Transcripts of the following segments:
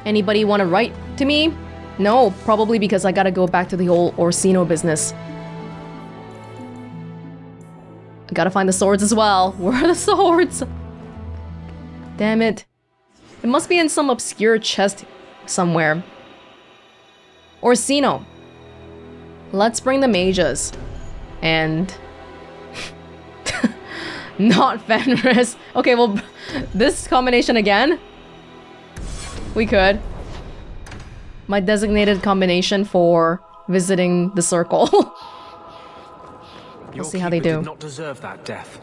Anybody want to write to me? No, probably because I gotta go back to the whole Orsino business. I gotta find the swords as well. Where are the swords? Damn it. It must be in some obscure chest somewhere. Orsino. Let's bring the mages. And... not Fenris. Okay, well, this combination again? We could. My designated combination for visiting the circle. We'll see how they do. Did not deserve that death.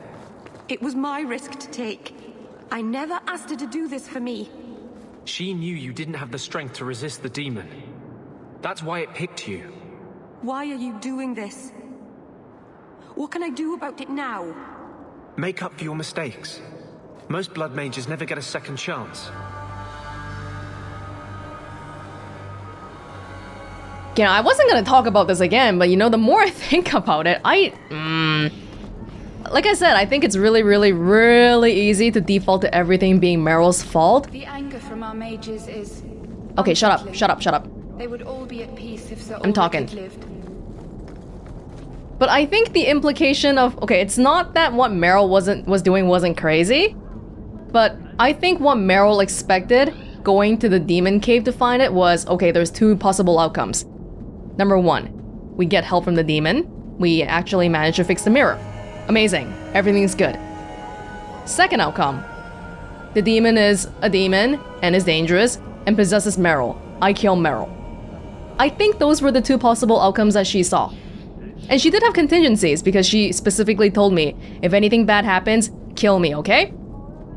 It was my risk to take. I never asked her to do this for me. She knew you didn't have the strength to resist the demon. That's why it picked you. Why are you doing this? What can I do about it now? Make up for your mistakes. Most blood mages never get a second chance. Yeah, I wasn't gonna talk about this again, but you know, the more I think about it, like I said, I think it's really easy to default to everything being Meryl's fault. The anger from our mages is... Okay, shut up. They would all be at peace if Sir I'm talking. Ulrich had lived. But I think the implication of... Okay, it's not that what Meryl was doing wasn't crazy, but I think what Meryl expected going to the demon cave to find it was, okay, there's two possible outcomes. Number one, we get help from the demon. We actually manage to fix the mirror. Amazing. Everything's good. Second outcome, the demon is a demon and is dangerous and possesses Meryl. I kill Meryl. I think those were the two possible outcomes that she saw. And she did have contingencies because she specifically told me, if anything bad happens, kill me, okay?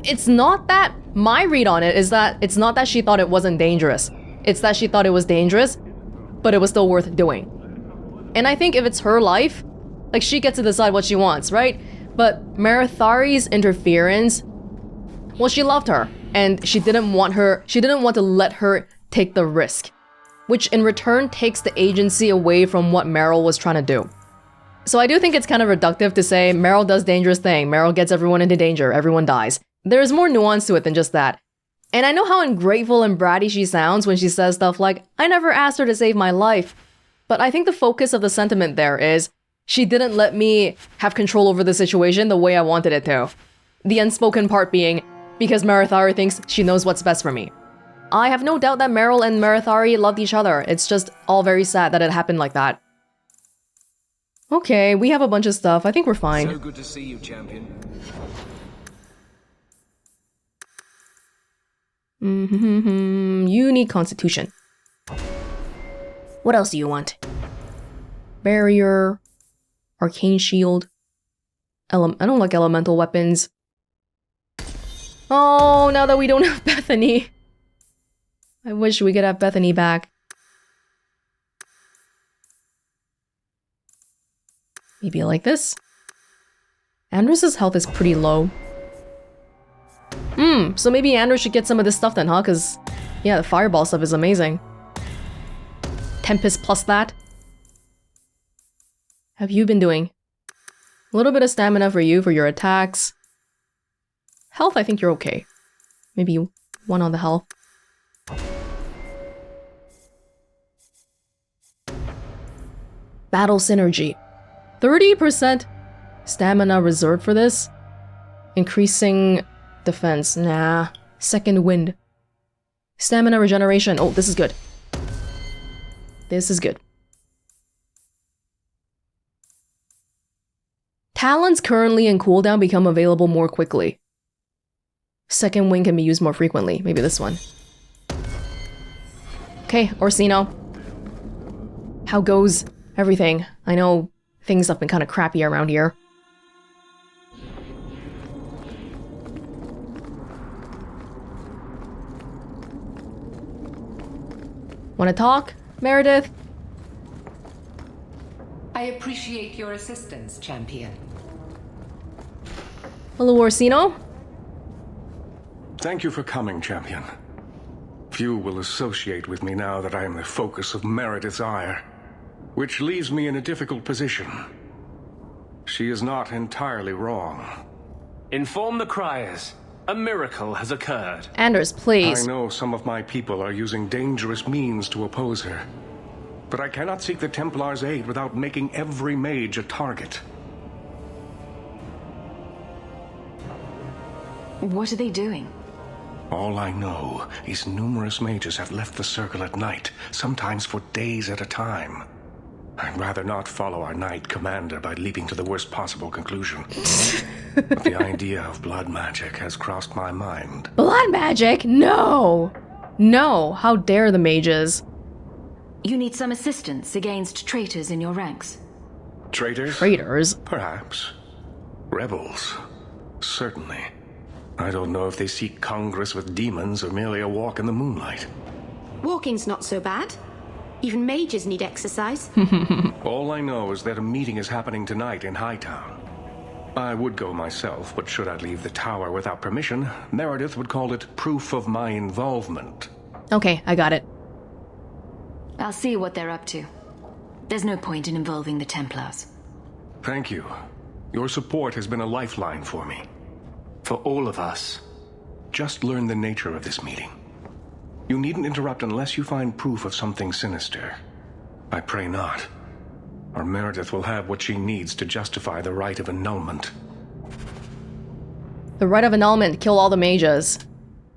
It's not that, my read on it is that it's not that she thought it wasn't dangerous. It's that she thought it was dangerous, but it was still worth doing. And I think if it's her life, like she gets to decide what she wants, right? But Marathari's interference, well, she loved her and she didn't want to let her take the risk, which in return takes the agency away from what Meryl was trying to do. So I do think it's kind of reductive to say Meryl does dangerous thing, Meryl gets everyone into danger, everyone dies. There's more nuance to it than just that. And I know how ungrateful and bratty she sounds when she says stuff like, I never asked her to save my life. But I think the focus of the sentiment there is, she didn't let me have control over the situation the way I wanted it to. The unspoken part being, because Marathari thinks she knows what's best for me. I have no doubt that Meryl and Marathari loved each other. It's just all very sad that it happened like that. Okay, we have a bunch of stuff. I think we're fine. So good to see you, champion. You need constitution. What else do you want? Barrier, arcane shield. I don't like elemental weapons. Oh, now that we don't have Bethany. I wish we could have Bethany back. Maybe like this. Andrus's health is pretty low. So maybe Andrus should get some of this stuff then, huh? Cause yeah, the fireball stuff is amazing. Tempest plus that. How have you been doing? A little bit of stamina for you for your attacks. Health, I think you're okay. Maybe one on the health. Battle synergy. 30% stamina reserved for this. Increasing defense. Nah. Second wind. Stamina regeneration. Oh, this is good. This is good. Talents currently in cooldown become available more quickly. Second wind can be used more frequently. Maybe this one. Okay, Orsino. How goes everything? I know things have been kind of crappy around here. Wanna talk, Meredith? I appreciate your assistance, champion. Hello, Orsino. Thank you for coming, champion. Few will associate with me now that I am the focus of Meredith's ire, which leaves me in a difficult position. She is not entirely wrong. Inform the criers. A miracle has occurred. Anders, please. I know some of my people are using dangerous means to oppose her. But I cannot seek the Templars' aid without making every mage a target. What are they doing? All I know is numerous mages have left the circle at night, sometimes for days at a time. I'd rather not follow our knight commander by leaping to the worst possible conclusion. But the idea of blood magic has crossed my mind. Blood magic? No! No, how dare the mages? You need some assistance against traitors in your ranks. Traitors? Traitors? Perhaps. Rebels? Certainly. I don't know if they seek congress with demons or merely a walk in the moonlight. Walking's not so bad. Even mages need exercise. All I know is that a meeting is happening tonight in Hightown. I would go myself, but should I leave the tower without permission, Meredith would call it proof of my involvement. Okay, I got it. I'll see what they're up to. There's no point in involving the Templars. Thank you. Your support has been a lifeline for me. For all of us. Just learn the nature of this meeting. You needn't interrupt unless you find proof of something sinister. I pray not. Or Meredith will have what she needs to justify the rite of annulment. The rite of annulment, kill all the mages.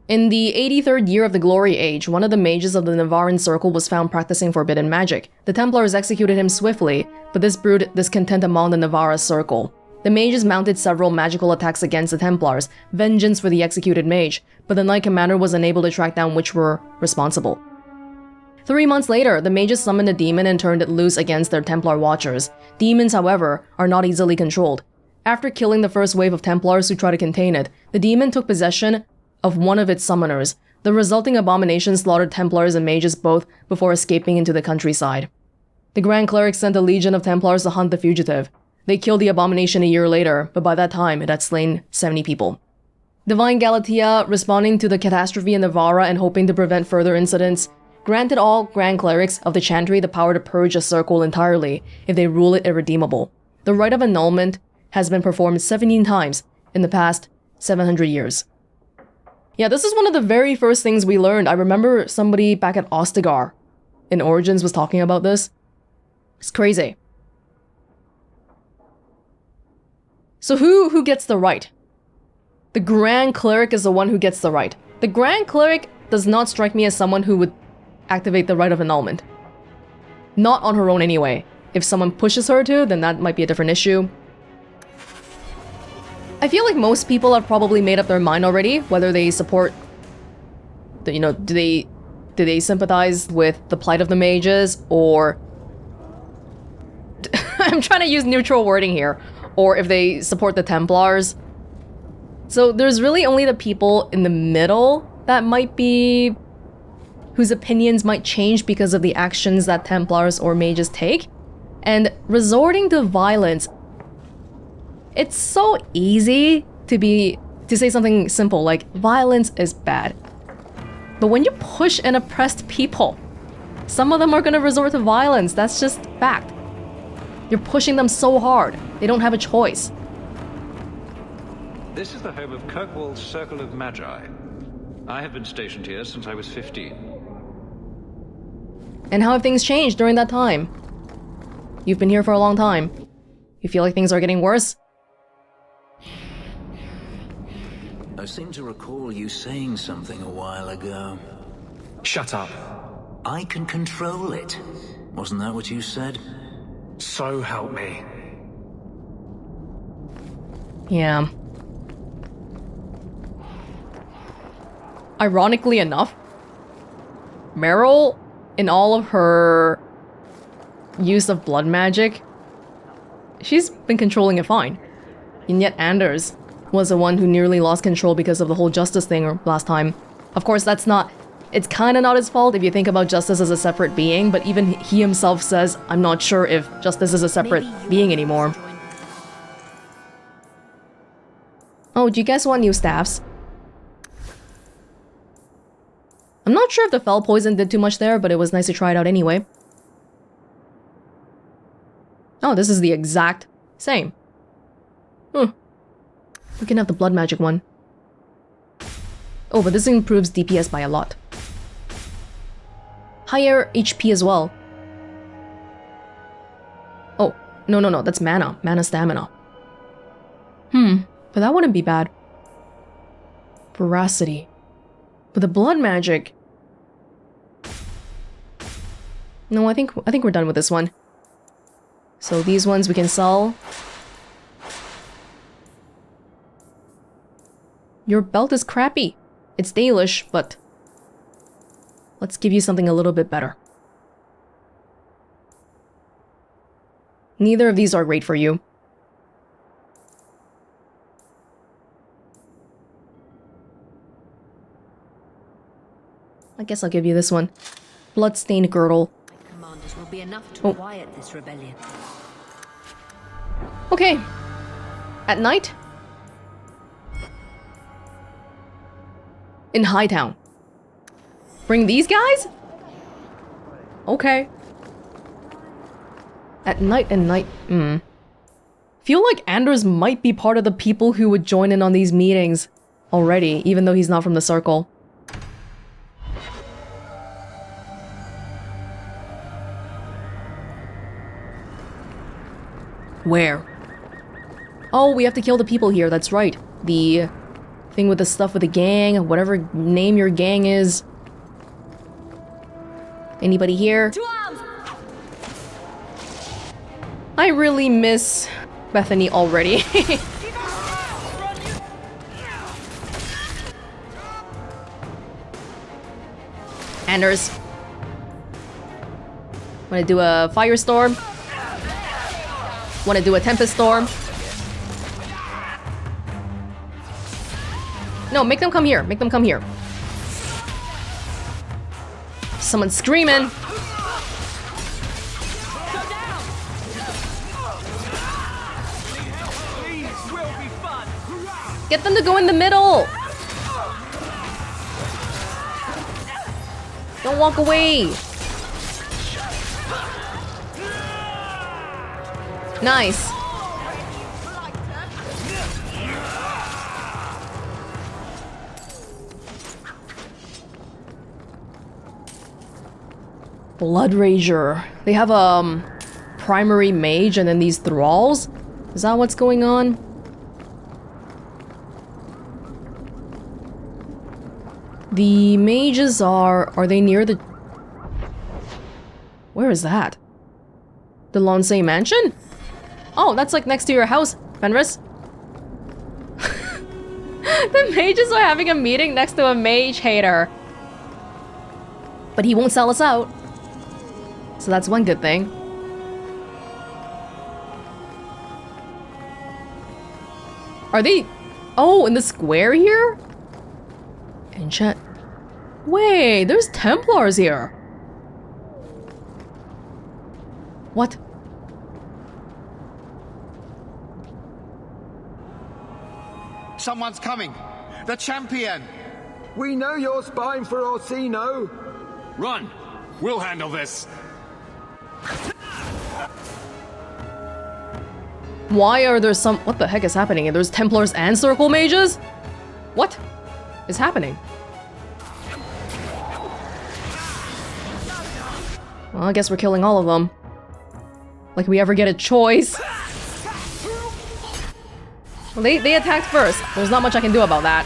In the 83rd year of the Glory Age, one of the mages of the Navaran Circle was found practicing forbidden magic. The Templars executed him swiftly, but this brewed discontent among the Navara Circle. The mages mounted several magical attacks against the Templars, vengeance for the executed mage, but the Knight Commander was unable to track down which were responsible. 3 months later, the mages summoned a demon and turned it loose against their Templar watchers. Demons, however, are not easily controlled. After killing the first wave of Templars who tried to contain it, the demon took possession of one of its summoners. The resulting abomination slaughtered Templars and mages both before escaping into the countryside. The Grand Cleric sent a legion of Templars to hunt the fugitive. They killed the abomination a year later, but by that time it had slain 70 people. Divine Galatea, responding to the catastrophe in Navara and hoping to prevent further incidents, granted all Grand Clerics of the Chantry the power to purge a circle entirely if they rule it irredeemable. The rite of annulment has been performed 17 times in the past 700 years. Yeah, this is one of the very first things we learned. I remember somebody back at Ostagar in Origins was talking about this. It's crazy. So who gets the right? The Grand Cleric is the one who gets the right. The Grand Cleric does not strike me as someone who would activate the rite of annulment. Not on her own anyway. If someone pushes her to, then that might be a different issue. I feel like most people have probably made up their mind already, whether they support, do they sympathize with the plight of the mages, or I'm trying to use neutral wording here, or if they support the Templars. So there's really only the people in the middle that might be, whose opinions might change because of the actions that Templars or mages take. And resorting to violence, it's so easy to say something simple like violence is bad. But when you push and oppress people, some of them are gonna resort to violence. That's just fact. You're pushing them so hard, they don't have a choice. This is the home of Kirkwall's Circle of Magi. I have been stationed here since I was 15. And how have things changed during that time? You've been here for a long time. You feel like things are getting worse? I seem to recall you saying something a while ago. Shut up. I can control it. Wasn't that what you said? So help me. Yeah. Ironically enough, Meryl, in all of her use of blood magic, she's been controlling it fine. And yet Anders was the one who nearly lost control because of the whole justice thing last time. Of course, it's kind of not his fault if you think about justice as a separate being, but even he himself says, I'm not sure if justice is a separate being anymore. Oh, do you guys want new staffs? I'm not sure if the fell poison did too much there, but it was nice to try it out anyway. Oh, this is the exact same. We can have the blood magic one. Oh, but this improves DPS by a lot. Higher HP as well. Oh, no, that's mana. Mana stamina. But that wouldn't be bad. Veracity. But the blood magic... No, I think we're done with this one. So these ones we can sell. Your belt is crappy. It's Dalish, but let's give you something a little bit better. Neither of these are great for you. I guess I'll give you this one. Bloodstained girdle. Commanders will be enough to quiet this rebellion. Okay. At night? In Hightown. Bring these guys? Okay. At night. Feel like Anders might be part of the people who would join in on these meetings already, even though he's not from the circle. Where? Oh, we have to kill the people here, that's right. The thing with the stuff with the gang, whatever name your gang is. Anybody here? I really miss Bethany already. Anders. Wanna do a firestorm? Wanna do a tempest storm? No, make them come here. Make them come here. Someone's screaming. Get them to go in the middle. Don't walk away. Nice. Blood Rager. They have a primary mage and then these thralls. Is that what's going on? The mages are they near the... Where is that? The Lonsay Mansion? Oh, that's like next to your house, Fenris. The mages are having a meeting next to a mage hater. But he won't sell us out. So that's one good thing. Are they... Oh, in the square here? Enchant... Wait, there's Templars here. What? Someone's coming! The champion! We know you're spying for Orsino! Run! We'll handle this! Why are there some... What the heck is happening? There's Templars and Circle Mages? What is happening? Well, I guess we're killing all of them. Like we ever get a choice. Well, they attacked first. There's not much I can do about that.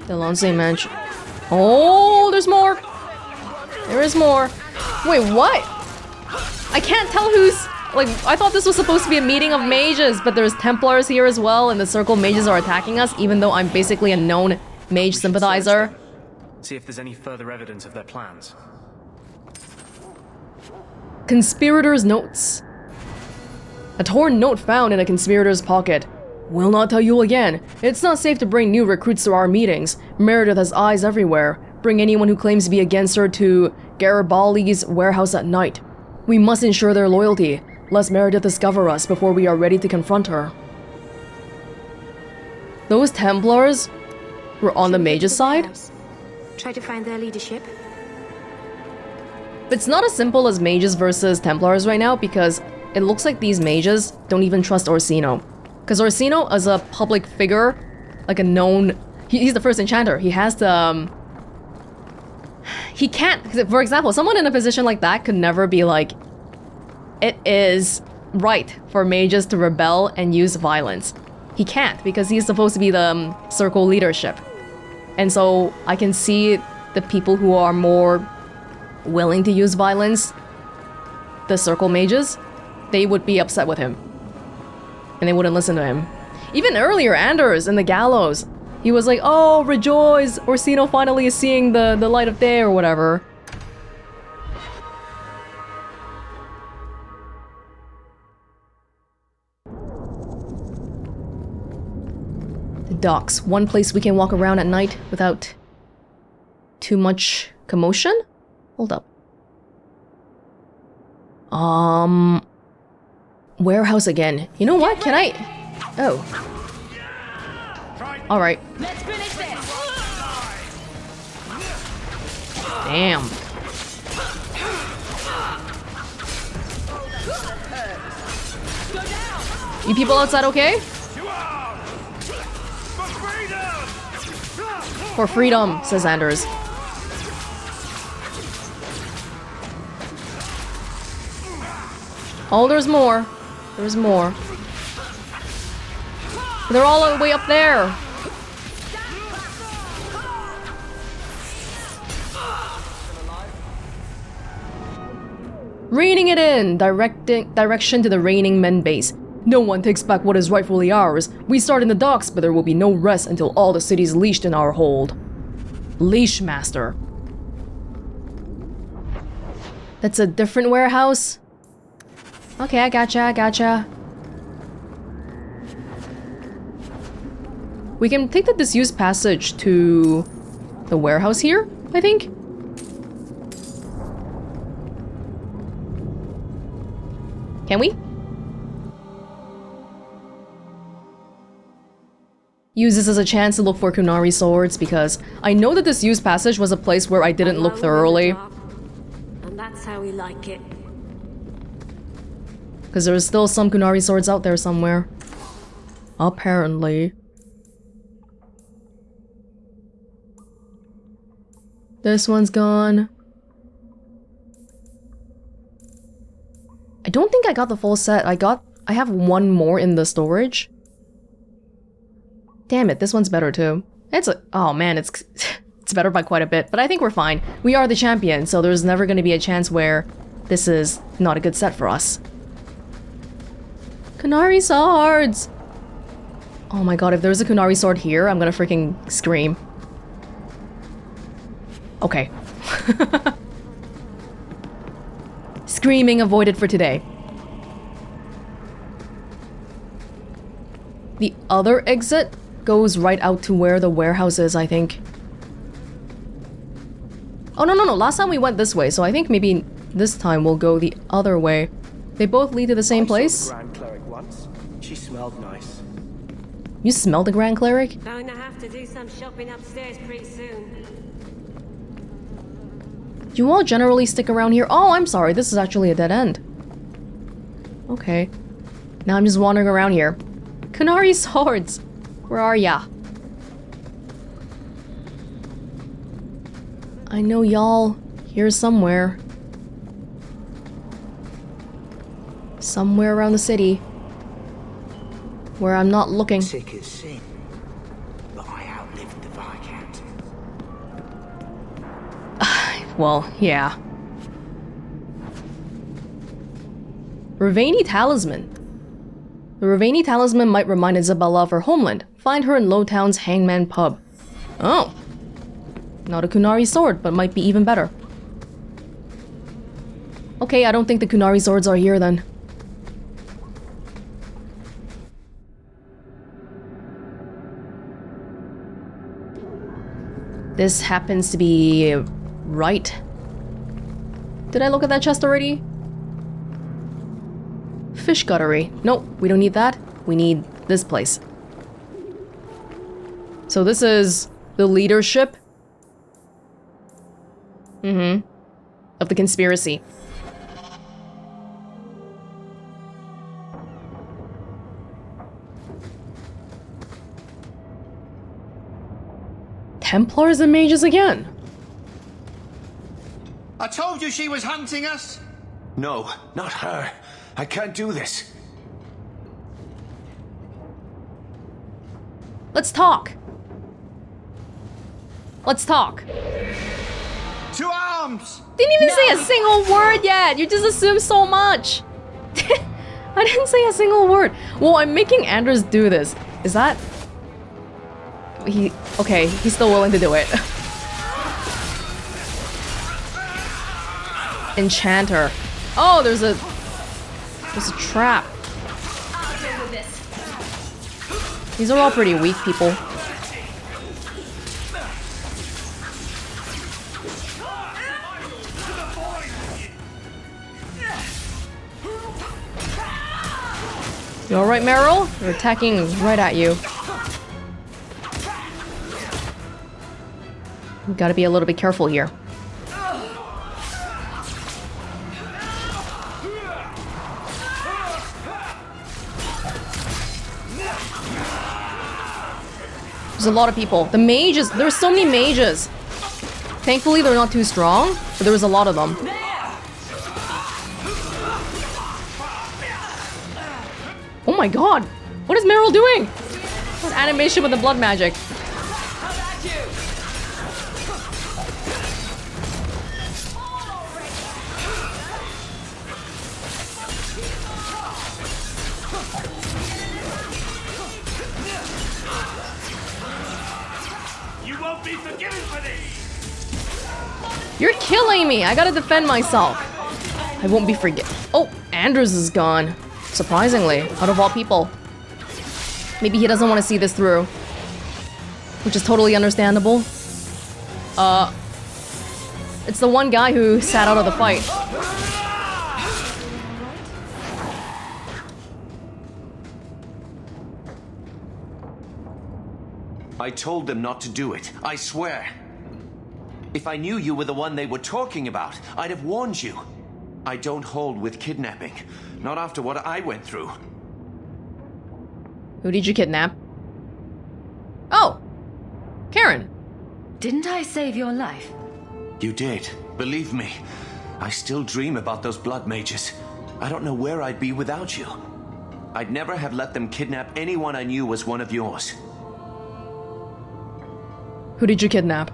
The Lonsay Mansion. Oh, there's more. There is more. Wait, what? I can't tell who's... Like, I thought this was supposed to be a meeting of mages, but there's Templars here as well, and the Circle Mages are attacking us, even though I'm basically a known mage sympathizer. See if there's any further evidence of their plans. Conspirator's notes. A torn note found in a conspirator's pocket. Will not tell you again. It's not safe to bring new recruits to our meetings. Meredith has eyes everywhere. Bring anyone who claims to be against her to Garibaldi's warehouse at night. We must ensure their loyalty, lest Meredith discover us before we are ready to confront her. Those Templars We're on the Should we go to mage's side? warehouse? Try to find their leadership. It's not as simple as mages versus Templars right now because it looks like these mages don't even trust Orsino. Because Orsino, as a public figure, like a known... He's the first enchanter. He has the... he can't... For example, someone in a position like that could never be like, it is right for mages to rebel and use violence. He can't because he's supposed to be the circle leadership. And so I can see the people who are more willing to use violence, the circle mages, they would be upset with him. And they wouldn't listen to him. Even earlier, Anders in the gallows, he was like, oh, rejoice, Orsino finally is seeing the light of day or whatever. The docks, one place we can walk around at night without too much commotion? Hold up. Warehouse again. You know what? Can I... Oh. Alright. Let's finish this. Damn. You people outside okay? For freedom, says Anders. Oh, there's more. There's more. They're all the way up there. Reining it in! Direction to the reigning men base. No one takes back what is rightfully ours. We start in the docks, but there will be no rest until all the city's leashed in our hold. Leash Master. That's a different warehouse? Okay, I gotcha. We can take the disused passage to the warehouse here, I think? Can we? Use this as a chance to look for Qunari swords because I know that this used passage was a place where I didn't look thoroughly. And that's how we like it. Because there's still some Qunari swords out there somewhere. Apparently. This one's gone. I don't think I got the full set. I have one more in the storage. Damn it, this one's better too. Oh man, it's better by quite a bit, but I think we're fine. We are the champion, so there's never going to be a chance where this is not a good set for us. Qunari swords! Oh my god, if there's a Qunari sword here, I'm gonna freaking scream. Okay. Screaming avoided for today. The other exit goes right out to where the warehouse is, I think. Oh, no. Last time we went this way, so I think maybe this time we'll go the other way. They both lead to the same place? I saw the Grand Cleric once. She smelled nice. You smell the Grand Cleric? Going to have to do some shopping upstairs pretty soon. You all generally stick around here? Oh, I'm sorry. This is actually a dead end. Okay. Now I'm just wandering around here. Qunari swords! Where are ya? I know y'all here somewhere. Somewhere around the city. Where I'm not looking. Sick as sin. But I outlived the Viscount. Well, yeah. Ravani Talisman. The Ravani Talisman might remind Isabella of her homeland. Find her in Lowtown's Hangman Pub. Oh. Not a Qunari sword, but might be even better. Okay, I don't think the Qunari swords are here then. This happens to be... right. Did I look at that chest already? Fish guttery. Nope, we don't need that. We need this place. So this is the leadership of the conspiracy. Templars and mages again. I told you she was hunting us! No, not her. I can't do this. Let's talk. Let's talk. To arms! Didn't even say a single word yet. You just assume so much. I didn't say a single word. Well, I'm making Anders do this. Is that... Okay, he's still willing to do it. Enchanter. Oh, there's a trap. These are all pretty weak people. You alright, Meryl? They're attacking right at you. You gotta be a little bit careful here. There's a lot of people. The mages, there's so many mages. Thankfully, they're not too strong, but there was a lot of them. Oh my god! What is Meryl doing? What animation with the blood magic? You're killing me! I gotta defend myself. I won't be forget. Oh, Anders is gone. Surprisingly, out of all people. Maybe he doesn't want to see this through. Which is totally understandable. It's the one guy who sat out of the fight. I told them not to do it, I swear. If I knew you were the one they were talking about, I'd have warned you. I don't hold with kidnapping. Not after what I went through. Who did you kidnap? Oh! Karen. Didn't I save your life? You did. Believe me. I still dream about those blood mages. I don't know where I'd be without you. I'd never have let them kidnap anyone I knew was one of yours. Who did you kidnap?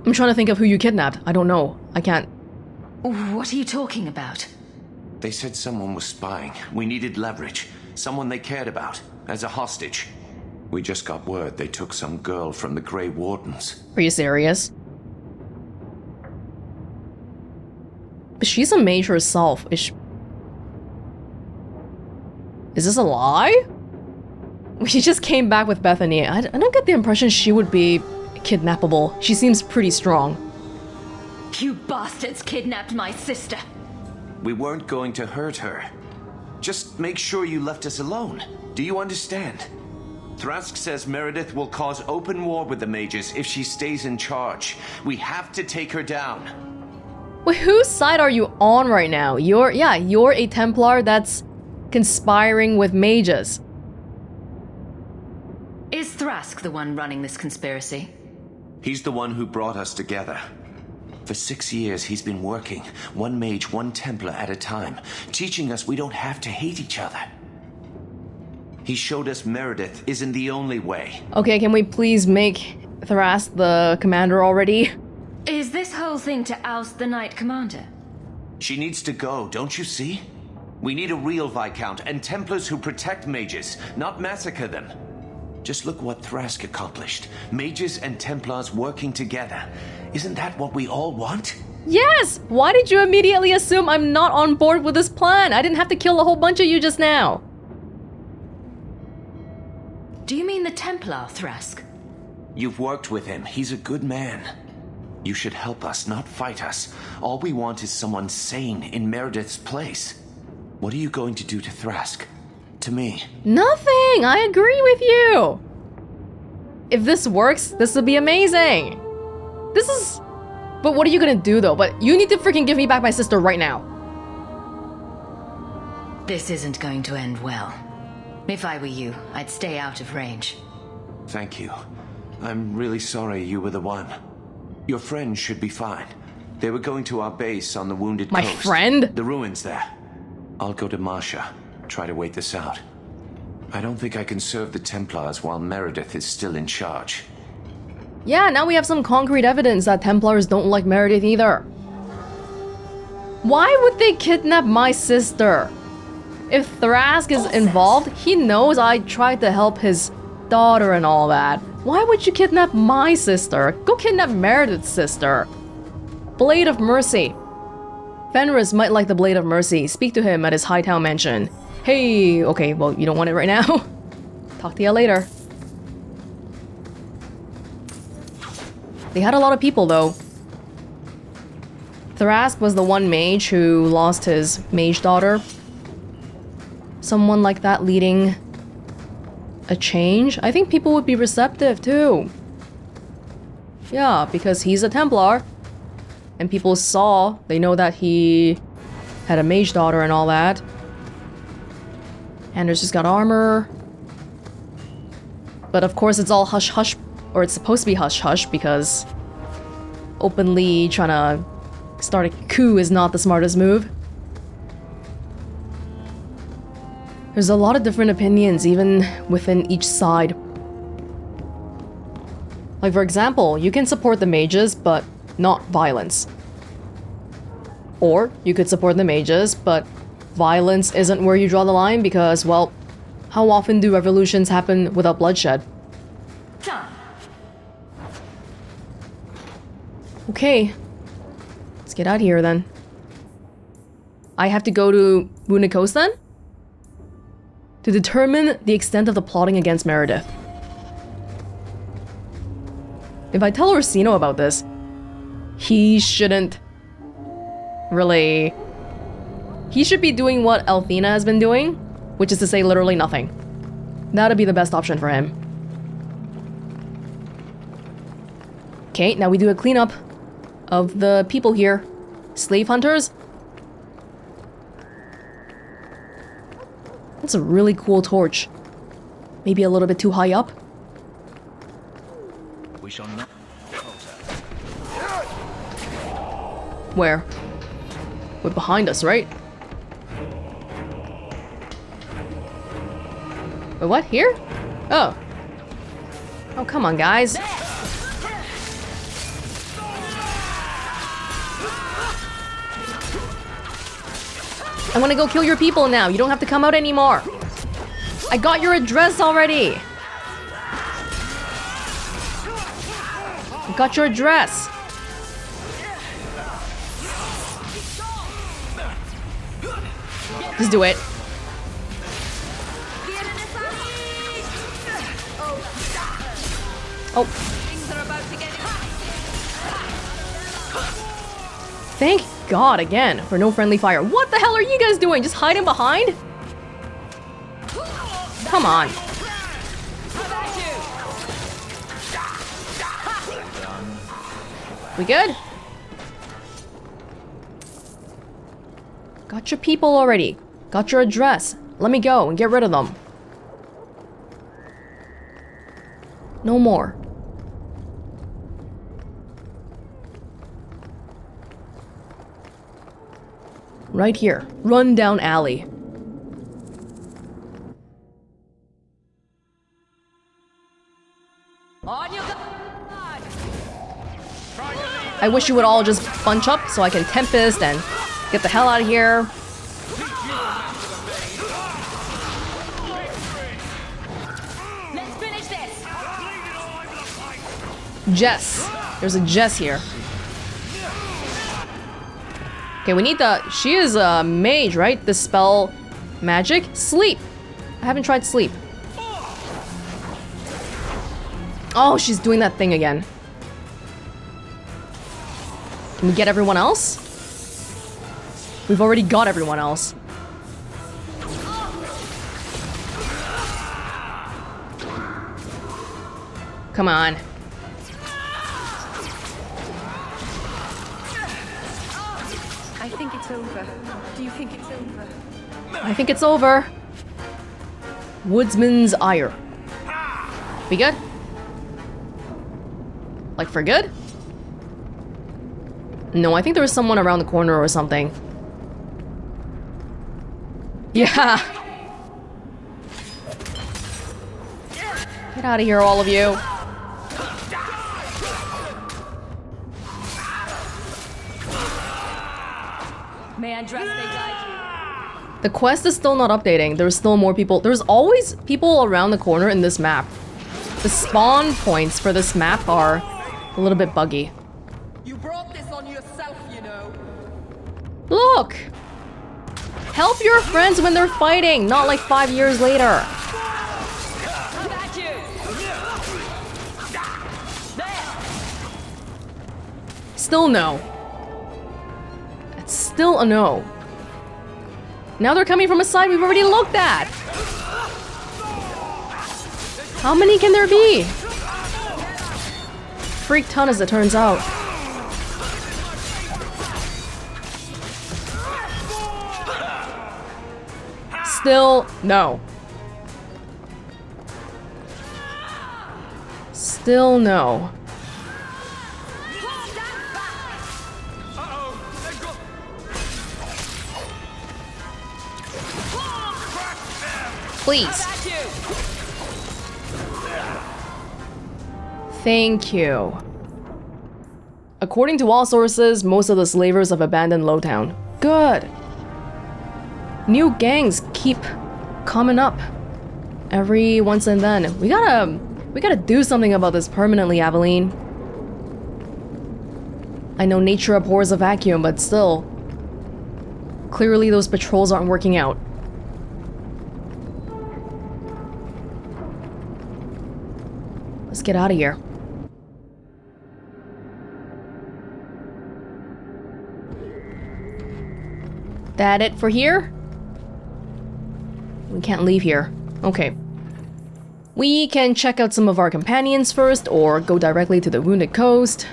I'm trying to think of who you kidnapped. I don't know. I can't. What are you talking about? They said someone was spying. We needed leverage. Someone they cared about. As a hostage. We just got word they took some girl from the Grey Wardens. Are you serious? But she's a mage herself. Is this a lie? She just came back with Bethany. I don't get the impression she would be kidnappable. She seems pretty strong. You bastards kidnapped my sister. We weren't going to hurt her. Just make sure you left us alone. Do you understand? Thrask says Meredith will cause open war with the mages if she stays in charge. We have to take her down. Wait, whose side are you on right now? You're a Templar that's conspiring with mages. Is Thrask the one running this conspiracy? He's the one who brought us together. For 6 years, he's been working, one mage, one Templar at a time, teaching us we don't have to hate each other. He showed us Meredith isn't the only way. Okay, can we please make Thrask the commander already? Is this whole thing to oust the Knight Commander? She needs to go, don't you see? We need a real Viscount and Templars who protect mages, not massacre them. Just look what Thrask accomplished. Mages and Templars working together. Isn't that what we all want? Yes! Why did you immediately assume I'm not on board with this plan? I didn't have to kill a whole bunch of you just now. Do you mean the Templar, Thrask? You've worked with him. He's a good man. You should help us, not fight us. All we want is someone sane in Meredith's place. What are you going to do to Thrask? To me? Nothing! I agree with you! if this works, this would be amazing. This is... But what are you gonna do though? But you need to freaking give me back my sister right now. This isn't going to end well. If I were you, I'd stay out of range. Thank you. I'm really sorry you were the one. Your friends should be fine. They were going to our base on the Wounded Coast. My friend? The ruins there. I'll go to Marsha. Try to wait this out. I don't think I can serve the Templars while Meredith is still in charge. Yeah, now we have some concrete evidence that Templars don't like Meredith either. Why would they kidnap my sister? If Thrask is involved, he knows I tried to help his daughter and all that. Why would you kidnap my sister? Go kidnap Meredith's sister. Blade of Mercy. Fenris might like the Blade of Mercy. Speak to him at his Hightown mansion. Hey, okay, well, you don't want it right now. Talk to you later. They had a lot of people, though. Thrask was the one mage who lost his mage daughter. Someone like that leading a change? I think people would be receptive, too. Yeah, because he's a Templar. And people saw, they know that he had a mage daughter and all that. Anders just got armor. But of course it's all hush-hush, or it's supposed to be hush-hush because openly trying to start a coup is not the smartest move. There's a lot of different opinions, even within each side. Like, for example, you can support the mages, but not violence. Or you could support the mages, but violence isn't where you draw the line because, well, how often do revolutions happen without bloodshed? Okay. Let's get out of here then. I have to go to Wounded Coast then? To determine the extent of the plotting against Meredith. If I tell Orsino about this, he shouldn't really... He should be doing what Althena has been doing, which is to say literally nothing. That'd be the best option for him. Okay, now we do a cleanup of the people here. Slave hunters? That's a really cool torch. Maybe a little bit too high up? We shall not Where? We're behind us, right? Wait, what? Here? Oh. Oh, come on, guys. I'm gonna go kill your people now. You don't have to come out anymore. I got your address already. I got your address. Just do it. Oh. Thank God again for no friendly fire. What the hell are you guys doing? Just hiding behind? Come on. We good? Got your people already. Got your address. Let me go and get rid of them. No more. Right here. Run down alley. I wish you would all just bunch up so I can Tempest and get the hell out of here. Let's finish this. Jess. There's a Jess here. Okay, we need the... She is a mage, right? Dispel magic? Sleep! I haven't tried sleep. Oh, she's doing that thing again. Can we get everyone else? We've already got everyone else. Come on. I think it's over. Do you think it's over? I think it's over. Woodsman's ire. We good? Like for good? No, I think there was someone around the corner or something. Yeah. Get out of here, all of you. May Andraste guide you. The quest is still not updating. There's still more people. There's always people around the corner in this map. The spawn points for this map are a little bit buggy. You brought this on yourself, you know. Look! Help your friends when they're fighting, not like 5 years later. Come at you. There. Still no. That's still a no. Now they're coming from a side we've already looked at. How many can there be? Freak ton as it turns out. Still no. Still no. Please. Thank you. According to all sources, most of the slavers have abandoned Lowtown. Good. New gangs keep coming up every once and then. We gotta do something about this permanently, Aveline. I know nature abhors a vacuum, but still. Clearly those patrols aren't working out. Let's get out of here. That it for here? We can't leave here. Okay. We can check out some of our companions first, or go directly to the Wounded Coast.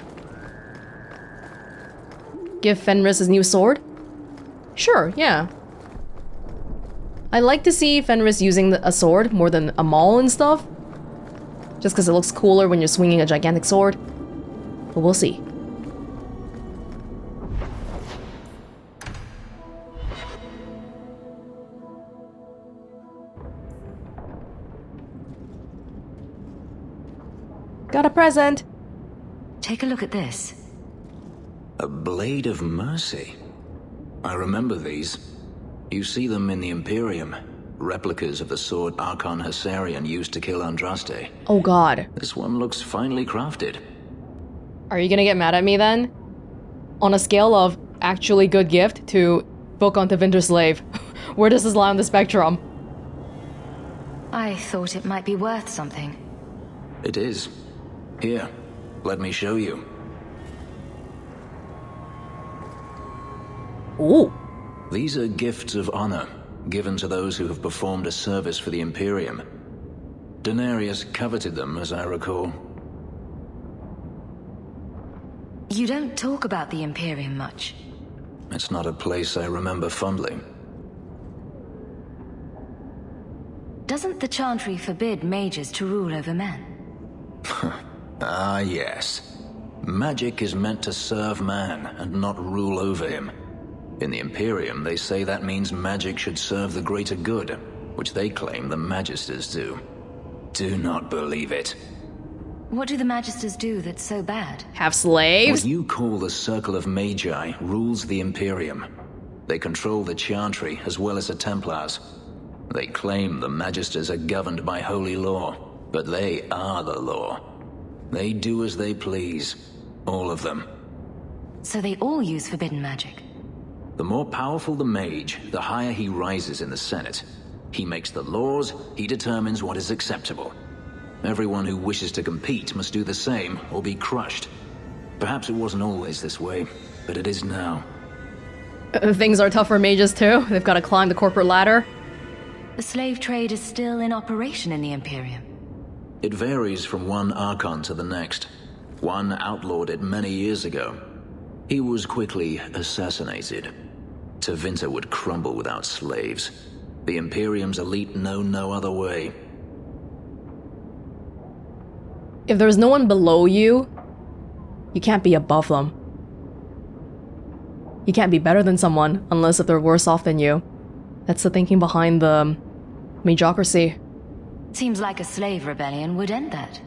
Give Fenris his new sword? Sure, yeah. I like to see Fenris using a sword more than a maul and stuff. Just because it looks cooler when you're swinging a gigantic sword. But we'll see. Got a present. Take a look at this. A blade of mercy. I remember these. You see them in the Imperium. Replicas of the sword Archon Hessarian used to kill Andraste. Oh god. This one looks finely crafted. Are you gonna get mad at me then? On a scale of actually good gift to book onto Winter Slave, where does this lie on the spectrum? I thought it might be worth something. It is. Here, let me show you. Ooh. These are gifts of honor, given to those who have performed a service for the Imperium. Denarius coveted them, as I recall. You don't talk about the Imperium much. It's not a place I remember fondly. Doesn't the Chantry forbid mages to rule over men? Ah, yes. Magic is meant to serve man and not rule over him. In the Imperium, they say that means magic should serve the greater good, which they claim the Magisters do. Do not believe it. What do the Magisters do that's so bad? Have slaves? What you call the Circle of Magi rules the Imperium. They control the Chantry as well as the Templars. They claim the Magisters are governed by holy law, but they are the law. They do as they please. All of them. So they all use forbidden magic? The more powerful the mage, the higher he rises in the Senate. He makes the laws, he determines what is acceptable. Everyone who wishes to compete must do the same, or be crushed. Perhaps it wasn't always this way, but it is now. Things are tough for mages too. They've got to climb the corporate ladder. The slave trade is still in operation in the Imperium. It varies from one Archon to the next. One outlawed it many years ago. He was quickly assassinated. Tevinter would crumble without slaves. The Imperium's elite know no other way. If there's no one below you, you can't be above them. You can't be better than someone unless if they're worse off than you. That's the thinking behind the magocracy. Seems like a slave rebellion would end that.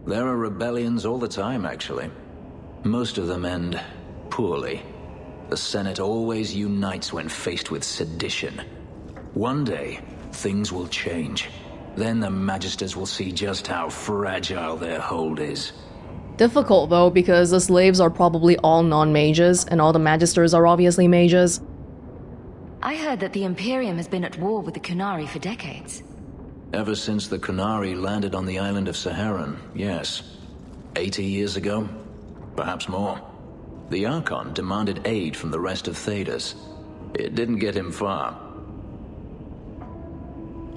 There are rebellions all the time, actually. Most of them end poorly. The Senate always unites when faced with sedition. One day, things will change. Then the Magisters will see just how fragile their hold is. Difficult though, because the slaves are probably all non-mages, and all the Magisters are obviously mages. I heard that the Imperium has been at war with the Qunari for decades. Ever since the Qunari landed on the island of Saharan, yes. 80 years ago? Perhaps more. The Archon demanded aid from the rest of Thedas. It didn't get him far.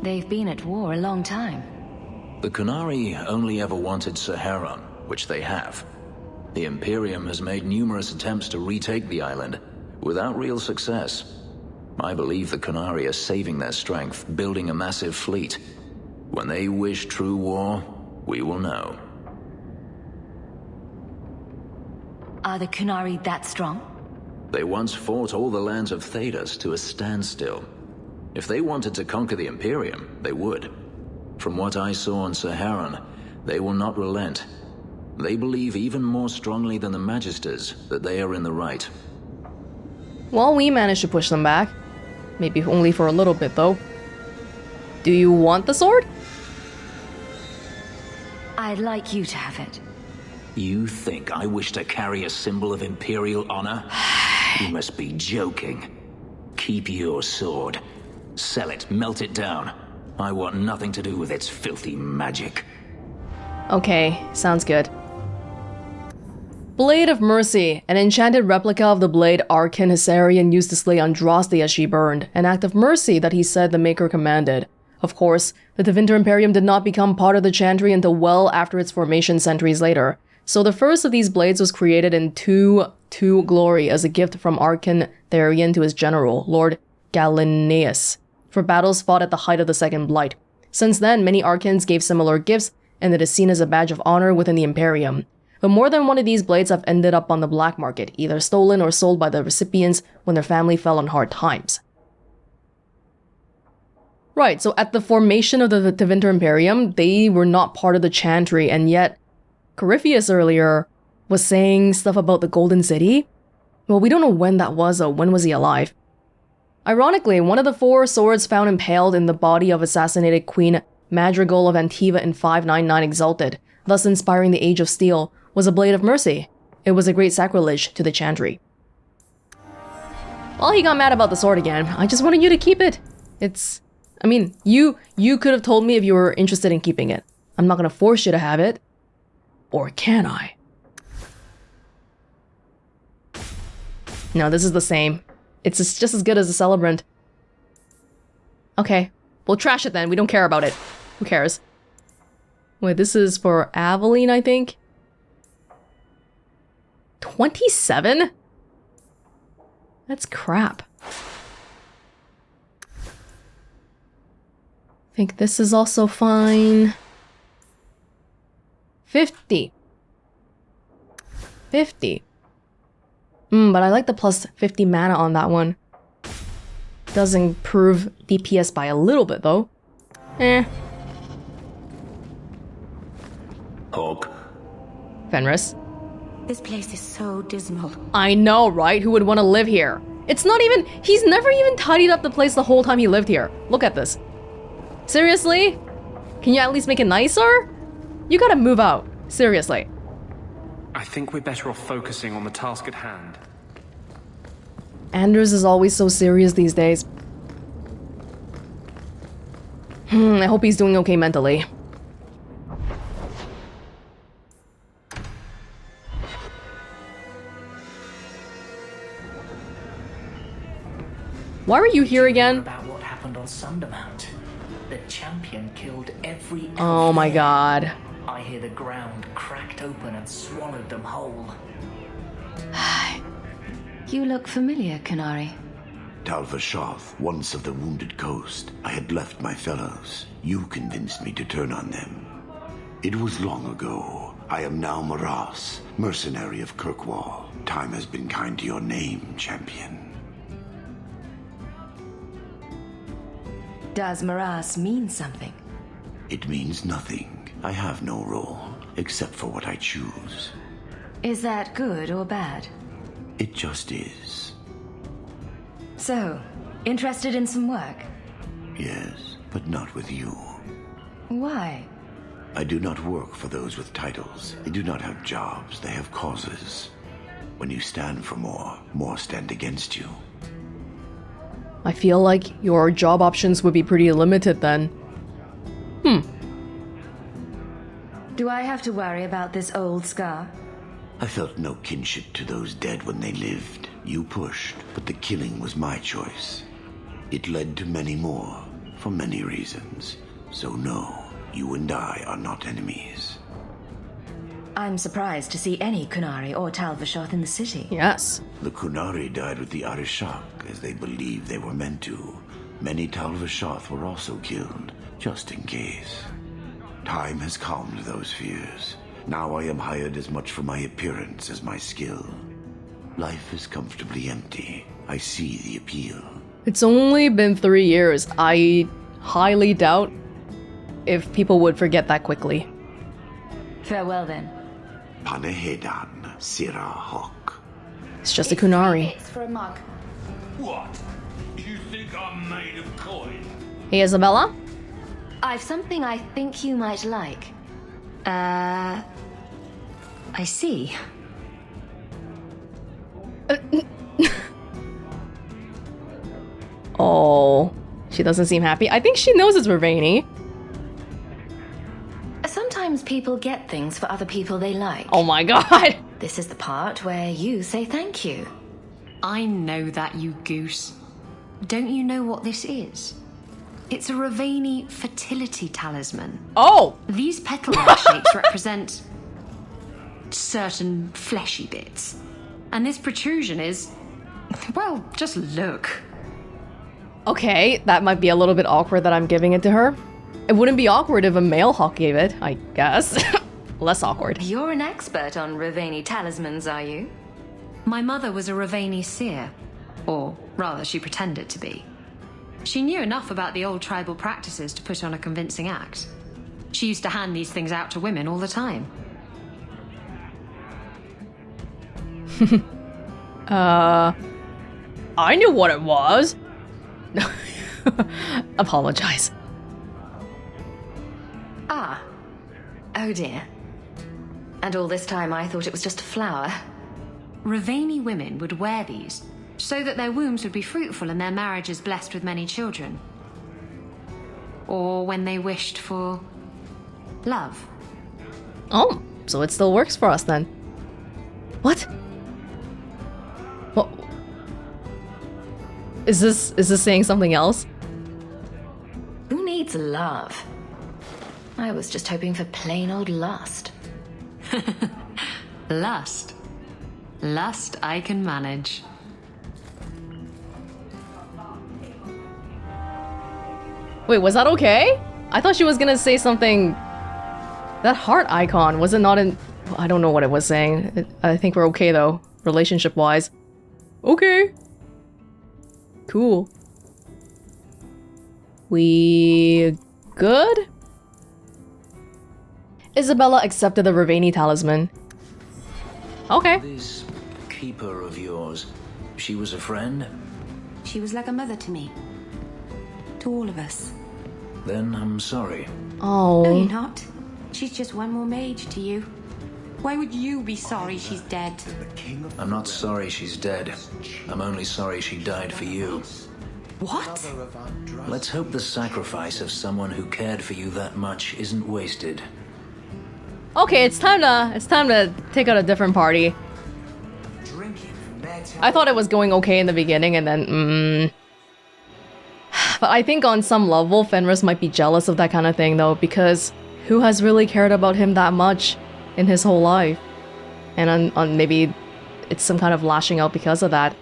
They've been at war a long time. The Qunari only ever wanted Saharan, which they have. The Imperium has made numerous attempts to retake the island, without real success. I believe the Qunari are saving their strength, building a massive fleet. When they wish true war, we will know. Are the Qunari that strong? They once fought all the lands of Thedas to a standstill. If they wanted to conquer the Imperium, they would. From what I saw on Saharan, they will not relent. They believe even more strongly than the Magisters that they are in the right. Well, we managed to push them back. Maybe only for a little bit, though. Do you want the sword? I'd like you to have it. You think I wish to carry a symbol of Imperial honor? You must be joking. Keep your sword. Sell it, melt it down. I want nothing to do with its filthy magic. Okay, sounds good. Blade of Mercy, an enchanted replica of the blade Arkan Hissarian used to slay Andraste as she burned, an act of mercy that he said the Maker commanded. Of course, the Tevinter Imperium did not become part of the Chantry until well after its formation centuries later, so the first of these blades was created in 2 glory as a gift from Arkan Tharian to his general, Lord Galineus, for battles fought at the height of the Second Blight. Since then, many Arkans gave similar gifts, and it is seen as a badge of honor within the Imperium. But more than one of these blades have ended up on the black market, either stolen or sold by the recipients when their family fell on hard times. Right, so at the formation of the Tevinter Imperium, they were not part of the Chantry, and yet Corypheus earlier was saying stuff about the Golden City. Well, we don't know when that was, or when was he alive. Ironically, one of the 4 swords found impaled in the body of assassinated Queen Madrigal of Antiva in 599 Exalted, thus inspiring the Age of Steel, was a blade of mercy. It was a great sacrilege to the Chantry. Well, he got mad about the sword again. I just wanted you to keep it. I mean, you could have told me if you were interested in keeping it. I'm not gonna force you to have it. Or can I? No, this is the same. It's just as good as a Celebrant. Okay, we'll trash it then. We don't care about it. Who cares? Wait, this is for Aveline, I think? 27? That's crap. I think this is also fine. 50. 50. But I like the plus 50 mana on that one. Does improve DPS by a little bit, though. Hawke. Fenris. This place is so dismal. I know, right? Who would want to live here? It's not even... He's never even tidied up the place the whole time he lived here. Look at this. Seriously? Can you at least make it nicer? You gotta move out. Seriously. I think we're better off focusing on the task at hand. Anders is always so serious these days. I hope he's doing okay mentally. Why are you here again? About what happened on Sundermount. The champion killed every elf. Oh my god. I hear the ground cracked open and swallowed them whole. You look familiar, Qunari. Tal-Vashoth, once of the Wounded Coast. I had left my fellows. You convinced me to turn on them. It was long ago. I am now Maras, mercenary of Kirkwall. Time has been kind to your name, champion. Does Maras mean something? It means nothing. I have no role, except for what I choose. Is that good or bad? It just is. So, interested in some work? Yes, but not with you. Why? I do not work for those with titles. They do not have jobs, they have causes. When you stand for more, more stand against you. I feel like your job options would be pretty limited then. Do I have to worry about this old scar? I felt no kinship to those dead when they lived. You pushed, but the killing was my choice. It led to many more, for many reasons. So no, you and I are not enemies. I'm surprised to see any Qunari or Tal-Vashoth in the city. Yes. The Qunari died with the Arishak, as they believed they were meant to. Many Tal-Vashoth were also killed, just in case. Time has calmed those fears. Now I am hired as much for my appearance as my skill. Life is comfortably empty. I see the appeal. It's only been 3 years. I highly doubt if people would forget that quickly. Farewell then. Panehedan, Sira Hawke. It's just a Qunari. It's for a mug. What? You think I'm made of coin? Hey, Isabella? I've something I think you might like. I see. Oh, she doesn't seem happy. I think she knows it's Ravani. Sometimes people get things for other people they like. Oh my god. This is the part where you say thank you. I know that, you goose. Don't you know what this is? It's a Ravani fertility talisman. Oh! These petal-like shapes represent certain fleshy bits. And this protrusion is... well, just look. Okay, that might be a little bit awkward that I'm giving it to her. It wouldn't be awkward if a male Hawke gave it, I guess. Less awkward. You're an expert on Ravani talismans, are you? My mother was a Ravani seer. Or rather, she pretended to be. She knew enough about the old tribal practices to put on a convincing act. She used to hand these things out to women all the time. I knew what it was. Apologize. Ah. Oh dear. And all this time I thought it was just a flower. Ravani women would wear these so that their wombs would be fruitful and their marriages blessed with many children. Or when they wished for love. Oh, so it still works for us then. What? What? Is this saying something else? Who needs love? I was just hoping for plain old lust. Lust. Lust I can manage. Wait, was that okay? I thought she was gonna say something... That heart icon, was it not in... I don't know what it was saying. I think we're okay though, relationship-wise. Okay. Cool. We... good? Isabella accepted the Ravani talisman. Okay. This keeper of yours, she was a friend? She was like a mother to me. To all of us. Then I'm sorry. Oh. No, you're not. She's just one more mage to you. Why would you be sorry she's dead? I'm not sorry she's dead. I'm only sorry she died for you. What? Let's hope the sacrifice of someone who cared for you that much isn't wasted. Okay, it's time to take out a different party. I thought it was going okay in the beginning and then But I think on some level, Fenris might be jealous of that kind of thing though, because who has really cared about him that much in his whole life? And on maybe it's some kind of lashing out because of that.